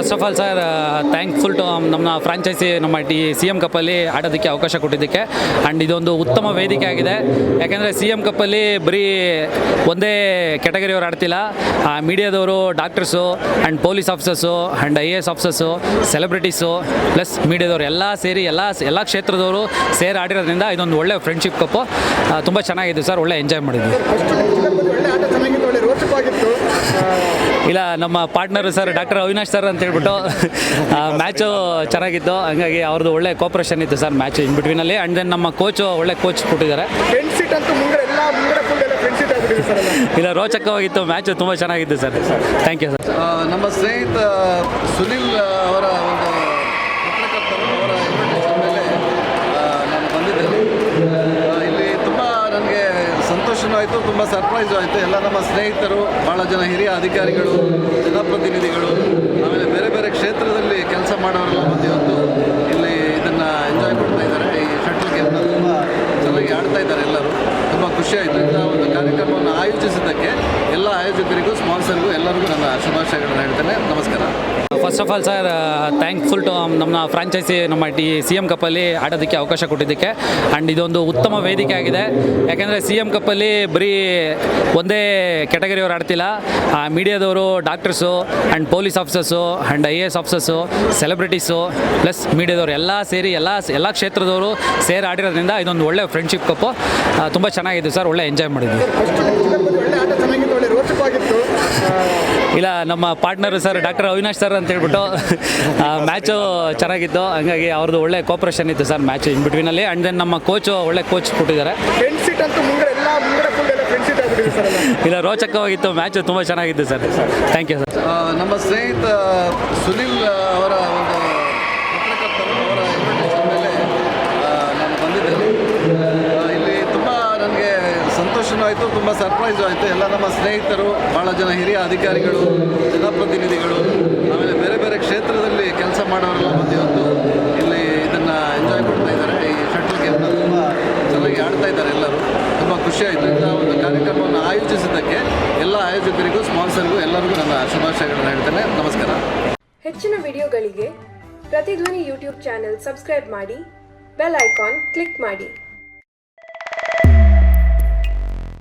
First of all sir thankful to ನಮ್ಮ franchisee ನಮ್ಮ CM ಕಪ್ಪಲ್ಲಿ ಆಡೋದಕ್ಕೆ ಅವಕಾಶ ಕೊಟ್ಟಿದ್ದಕ್ಕೆ. ಆ್ಯಂಡ್ ಇದೊಂದು ಉತ್ತಮ ವೇದಿಕೆ ಆಗಿದೆ. ಯಾಕೆಂದರೆ CM ಕಪ್ಪಲ್ಲಿ ಬರೀ ಒಂದೇ ಕ್ಯಾಟಗರಿಯವರು ಆಡ್ತಿಲ್ಲ, ಮೀಡಿಯಾದವರು, doctors and police officers and IAS officers, celebrities plus ಮೀಡಿಯಾದವರು ಎಲ್ಲ ಸೇರಿ ಎಲ್ಲ ಕ್ಷೇತ್ರದವರು ಸೇರಿ ಆಡಿರೋದ್ರಿಂದ ಇದೊಂದು ಒಳ್ಳೆ ಫ್ರೆಂಡ್ಶಿಪ್ ಕಪ್ಪು. ತುಂಬ ಚೆನ್ನಾಗಿತ್ತು ಸರ್, ಒಳ್ಳೆ ಎಂಜಾಯ್ ಮಾಡಿದ್ವಿ. ಇಲ್ಲ, ನಮ್ಮ partner sir doctor Avinash sir ಅಂತ ಹೇಳ್ಬಿಟ್ಟು ಮ್ಯಾಚು ಚೆನ್ನಾಗಿತ್ತು. ಹಂಗಾಗಿ ಅವ್ರದ್ದು ಒಳ್ಳೆ ಕೋಪ್ರೇಷನ್ ಇತ್ತು ಸರ್ ಮ್ಯಾಚ್ ಇನ್ ಬಿಟ್ವೀನಲ್ಲಿ. ಆ್ಯಂಡ್ ದೆನ್ ನಮ್ಮ ಕೋಚು ಒಳ್ಳೆ ಕೋಚ್ ಕೊಟ್ಟಿದ್ದಾರೆ. ಇಲ್ಲ, ರೋಚಕವಾಗಿತ್ತು ಮ್ಯಾಚು, ತುಂಬ ಚೆನ್ನಾಗಿತ್ತು ಸರ್. Thank you sir. ನಮ್ಮ ಸ್ನೇಹಿತ ಸುನಿಲ್ ಅವರ ಒಂದು ಪತ್ರಕರ್ತರು ಅವರ ಇನ್ವಿಟೇಷನ್ ಮೇಲೆ ನಾನು ಬಂದಿದ್ದೇನೆ. ಇಲ್ಲಿ ತುಂಬ ನನಗೆ ಸಂತೋಷನೂ ಆಯಿತು, ತುಂಬ ಸರ್ಪ್ರೈಸು ಆಯಿತು. ಎಲ್ಲ ನಮ್ಮ ಸ್ನೇಹಿತರು, ಭಾಳ ಜನ ಹಿರಿಯ ಅಧಿಕಾರಿಗಳು, ಜನಪ್ರತಿನಿಧಿಗಳು, ಆಮೇಲೆ ಬೇರೆ ಬೇರೆ ಕ್ಷೇತ್ರದಲ್ಲಿ ಕೆಲಸ ಮಾಡೋರೆಲ್ಲ ಬಂದಿವತ್ತು ಇಲ್ಲಿ ಇದನ್ನು ಎಂಜಾಯ್ ಮಾಡ್ತಾ ಇದ್ದಾರೆ. ಈ ಶಟಲ್ ಗೇಮ್ನ ತುಂಬ ಚೆನ್ನಾಗಿ ಆಡ್ತಾ ಇದ್ದಾರೆ ಎಲ್ಲರೂ. ತುಂಬ ಖುಷಿಯಾಯಿತು. ಇಂಥ ಒಂದು ಕಾರ್ಯಕ್ರಮವನ್ನು ಆಯೋಜಿಸಿದ್ದಕ್ಕೆ ಎಲ್ಲ ಆಯೋಜಕರಿಗೂ, ಸ್ಪಾನ್ಸರ್ಗೂ ಎಲ್ಲರಿಗೂ ನನ್ನ ಶುಭಾಶಯಗಳನ್ನು ಹೇಳ್ತೇನೆ. ನಮಸ್ಕಾರ. First of all sir thankful to ನಮ್ಮ ಫ್ರಾಂಚೈಸಿ ನಮ್ಮ CM ಕಪ್ಪಲ್ಲಿ ಆಡೋದಕ್ಕೆ ಅವಕಾಶ ಕೊಟ್ಟಿದ್ದಕ್ಕೆ. ಆ್ಯಂಡ್ ಇದೊಂದು ಉತ್ತಮ ವೇದಿಕೆ ಆಗಿದೆ. ಯಾಕೆಂದರೆ CM ಕಪ್ಪಲ್ಲಿ ಬರೀ ಒಂದೇ ಕ್ಯಾಟಗರಿಯವರು ಆಡ್ತಿಲ್ಲ, ಮೀಡಿಯಾದವರು, doctors and police officers and IAS officers, celebrities plus ಮೀಡಿಯಾದವರು ಎಲ್ಲ ಸೇರಿ ಎಲ್ಲ ಕ್ಷೇತ್ರದವರು ಸೇರಿ ಆಡಿರೋದ್ರಿಂದ ಇದೊಂದು ಒಳ್ಳೆ ಫ್ರೆಂಡ್ಶಿಪ್ ಕಪ್ಪು. ತುಂಬ ಚೆನ್ನಾಗಿತ್ತು ಸರ್, ಒಳ್ಳೆ ಎಂಜಾಯ್ ಮಾಡಿದ್ವಿ. ಇಲ್ಲ, ನಮ್ಮ partner sir doctor Avinash sir ಅಂತ ಹೇಳ್ಬಿಟ್ಟು ಮ್ಯಾಚು ಚೆನ್ನಾಗಿತ್ತು. ಹಂಗಾಗಿ ಅವ್ರದ್ದು ಒಳ್ಳೆ ಕೋಪ್ರೇಷನ್ ಇತ್ತು ಸರ್ ಮ್ಯಾಚ್ ಇನ್ ಬಿಟ್ವೀನಲ್ಲಿ. ಆ್ಯಂಡ್ ದೆನ್ ನಮ್ಮ ಕೋಚು ಒಳ್ಳೆ ಕೋಚ್ ಕೊಟ್ಟಿದ್ದಾರೆ. ಇಲ್ಲ, ರೋಚಕವಾಗಿತ್ತು ಮ್ಯಾಚು, ತುಂಬ ಚೆನ್ನಾಗಿತ್ತು ಸರ್. Thank you sir. ನಮ್ಮ ಸ್ನೇಹಿತ ಸುನಿಲ್ ಅವರ ಒಂದು ಪತ್ರಕರ್ತರು ಅವರ ಇನ್ವಿಟೇಷನ್ ಮೇಲೆ ನಾನು ಬಂದಿದ್ದೇನೆ. ಇಲ್ಲಿ ತುಂಬ ನನಗೆ ಸಂತೋಷನೂ ಆಯಿತು, ತುಂಬ ಸರ್ಪ್ರೈಸು ಆಯಿತು. ಎಲ್ಲ ನಮ್ಮ ಸ್ನೇಹಿತರು, ಭಾಳ ಜನ ಹಿರಿಯ ಅಧಿಕಾರಿಗಳು, ಜನಪ್ರತಿನಿಧಿಗಳು, ಆಮೇಲೆ ಬೇರೆ ಬೇರೆ ಕ್ಷೇತ್ರದಲ್ಲಿ ಕೆಲಸ ಮಾಡೋರೆಲ್ಲ ಬಂದಿವತ್ತು ಇಲ್ಲಿ ಇದನ್ನು ಎಂಜಾಯ್ ಮಾಡ್ತಾ ಇದ್ದಾರೆ. ಈ ಶಟಲ್ ಗೇಮ್ನ ತುಂಬ ಚೆನ್ನಾಗಿ ಆಡ್ತಾ ಇದ್ದಾರೆ ಎಲ್ಲರೂ. ತುಂಬ ಖುಷಿಯಾಯಿತು. ಇಂಥ ಒಂದು ಕಾರ್ಯಕ್ರಮವನ್ನು ಆಯೋಜಿಸಿದ್ದಕ್ಕೆ ಎಲ್ಲ ಆಯೋಜಕರಿಗೂ, ಸ್ಪಾನ್ಸರ್ಗೂ ಎಲ್ಲರಿಗೂ ನನ್ನ ಶುಭಾಶಯಗಳನ್ನು ಹೇಳ್ತೇನೆ. ನಮಸ್ಕಾರ. ಹೆಚ್ಚಿನ ವಿಡಿಯೋಗಳಿಗೆ ಪ್ರತಿಧ್ವನಿ ಯೂಟ್ಯೂಬ್ ಚಾನೆಲ್ ಸಬ್ಸ್ಕ್ರೈಬ್ ಮಾಡಿ, ಬೆಲ್ ಐಕಾನ್ ಕ್ಲಿಕ್ ಮಾಡಿ.